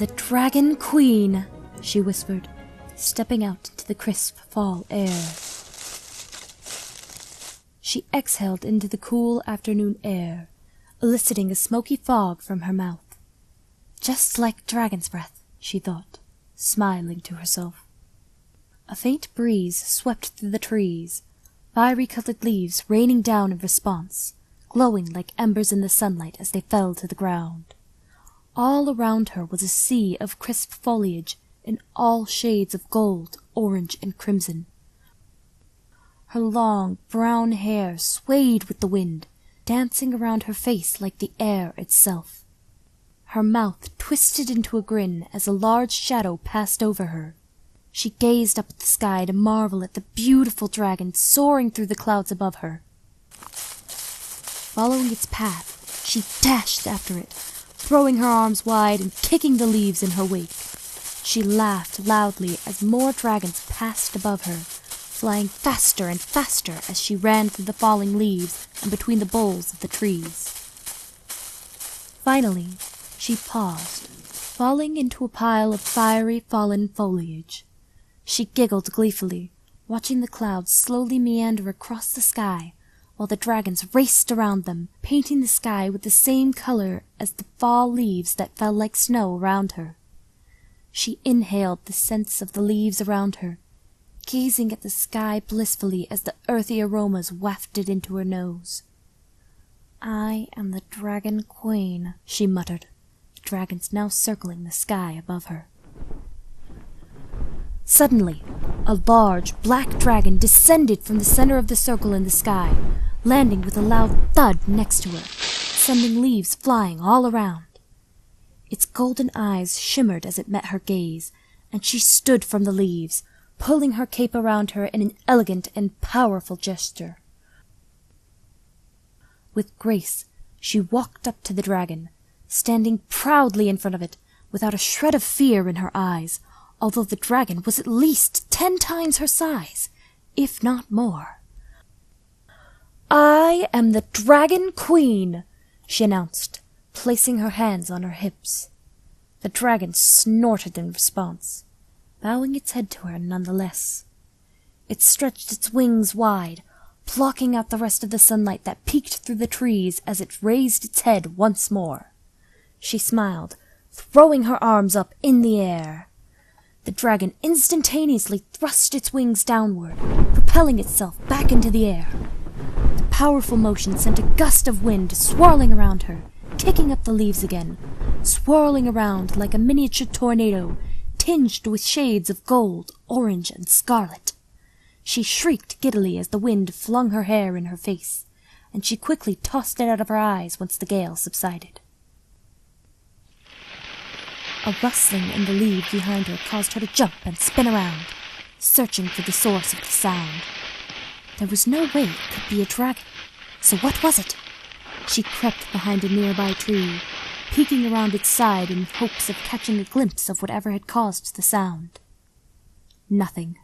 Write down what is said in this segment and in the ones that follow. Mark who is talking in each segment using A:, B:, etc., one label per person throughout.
A: the Dragon Queen, she whispered, stepping out into the crisp fall air. She exhaled into the cool afternoon air, eliciting a smoky fog from her mouth. Just like dragon's breath, she thought, smiling to herself. A faint breeze swept through the trees, fiery-colored leaves raining down in response, glowing like embers in the sunlight as they fell to the ground. All around her was a sea of crisp foliage in all shades of gold, orange, and crimson. Her long, brown hair swayed with the wind, dancing around her face like the air itself. Her mouth twisted into a grin as a large shadow passed over her. She gazed up at the sky to marvel at the beautiful dragon soaring through the clouds above her. Following its path, she dashed after it, throwing her arms wide and kicking the leaves in her wake. She laughed loudly as more dragons passed above her, flying faster and faster as she ran through the falling leaves and between the boles of the trees. Finally, she paused, falling into a pile of fiery fallen foliage. She giggled gleefully, watching the clouds slowly meander across the sky, while the dragons raced around them, painting the sky with the same color as the fall leaves that fell like snow around her. She inhaled the scents of the leaves around her, gazing at the sky blissfully as the earthy aromas wafted into her nose. "I am the Dragon Queen," she muttered, the dragons now circling the sky above her. Suddenly, a large black dragon descended from the center of the circle in the sky, landing with a loud thud next to her, sending leaves flying all around. Its golden eyes shimmered as it met her gaze, and she stood from the leaves, pulling her cape around her in an elegant and powerful gesture. With grace, she walked up to the dragon, standing proudly in front of it, without a shred of fear in her eyes, although the dragon was at least 10 times her size, if not more. "I am the Dragon Queen," she announced, placing her hands on her hips. The dragon snorted in response, bowing its head to her nonetheless. It stretched its wings wide, blocking out the rest of the sunlight that peeked through the trees as it raised its head once more. She smiled, throwing her arms up in the air. The dragon instantaneously thrust its wings downward, propelling itself back into the air. The powerful motion sent a gust of wind swirling around her, kicking up the leaves again, swirling around like a miniature tornado, tinged with shades of gold, orange, and scarlet. She shrieked giddily as the wind flung her hair in her face, and she quickly tossed it out of her eyes once the gale subsided. A rustling in the leaves behind her caused her to jump and spin around, searching for the source of the sound. There was no way it could be a dragon, so what was it? She crept behind a nearby tree, peeking around its side in hopes of catching a glimpse of whatever had caused the sound. Nothing.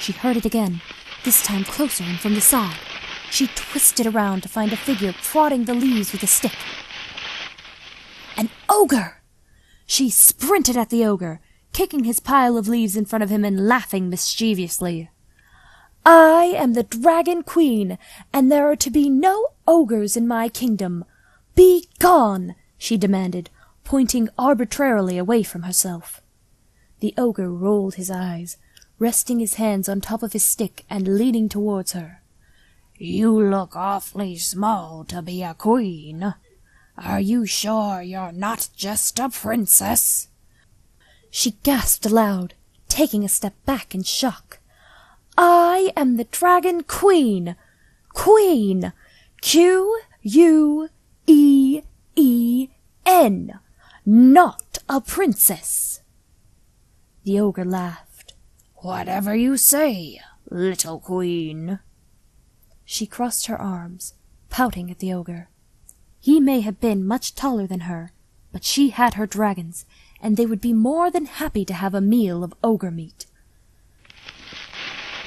A: She heard it again, this time closer and from the side. She twisted around to find a figure prodding the leaves with a stick. An ogre! She sprinted at the ogre, kicking his pile of leaves in front of him and laughing mischievously. "I am the Dragon Queen, and there are to be no ogres in my kingdom. Be gone!" she demanded, pointing arbitrarily away from herself. The ogre rolled his eyes, resting his hands on top of his stick and leaning towards her. "You look awfully small to be a queen. Are you sure you're not just a princess?" She gasped aloud, taking a step back in shock. "I am the Dragon Queen. Queen. Queen. Not a princess." The ogre laughed. "Whatever you say, little queen." She crossed her arms, pouting at the ogre. He may have been much taller than her, but she had her dragons, and they would be more than happy to have a meal of ogre meat.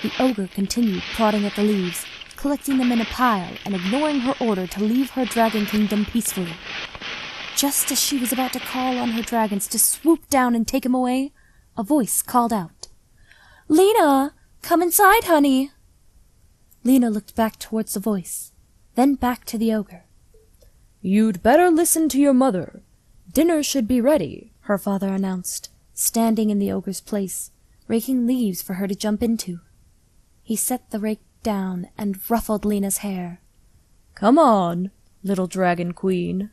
A: The ogre continued prodding at the leaves, collecting them in a pile and ignoring her order to leave her dragon kingdom peacefully. Just as she was about to call on her dragons to swoop down and take him away, a voice called out, "Lena, come inside, honey." Lena looked back towards the voice, then back to the ogre.
B: "You'd better listen to your mother. Dinner should be ready,"
A: her father announced, standing in the ogre's place, raking leaves for her to jump into. He set the rake down and ruffled Lena's hair.
B: "Come on, little dragon queen."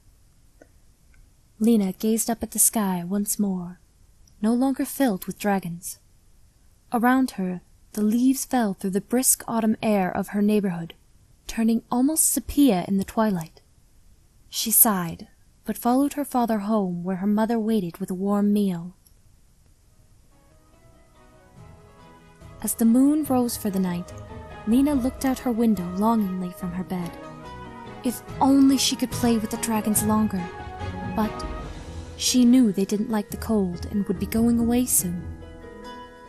A: Lena gazed up at the sky once more, no longer filled with dragons. Around her, the leaves fell through the brisk autumn air of her neighborhood, turning almost sepia in the twilight. She sighed, but followed her father home, where her mother waited with a warm meal. As the moon rose for the night, Lena looked out her window longingly from her bed. If only she could play with the dragons longer, but she knew they didn't like the cold and would be going away soon.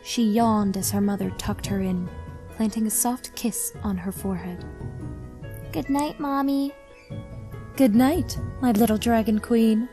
A: She yawned as her mother tucked her in, planting a soft kiss on her forehead.
C: "Good night, Mommy."
A: "Good night, my little dragon queen."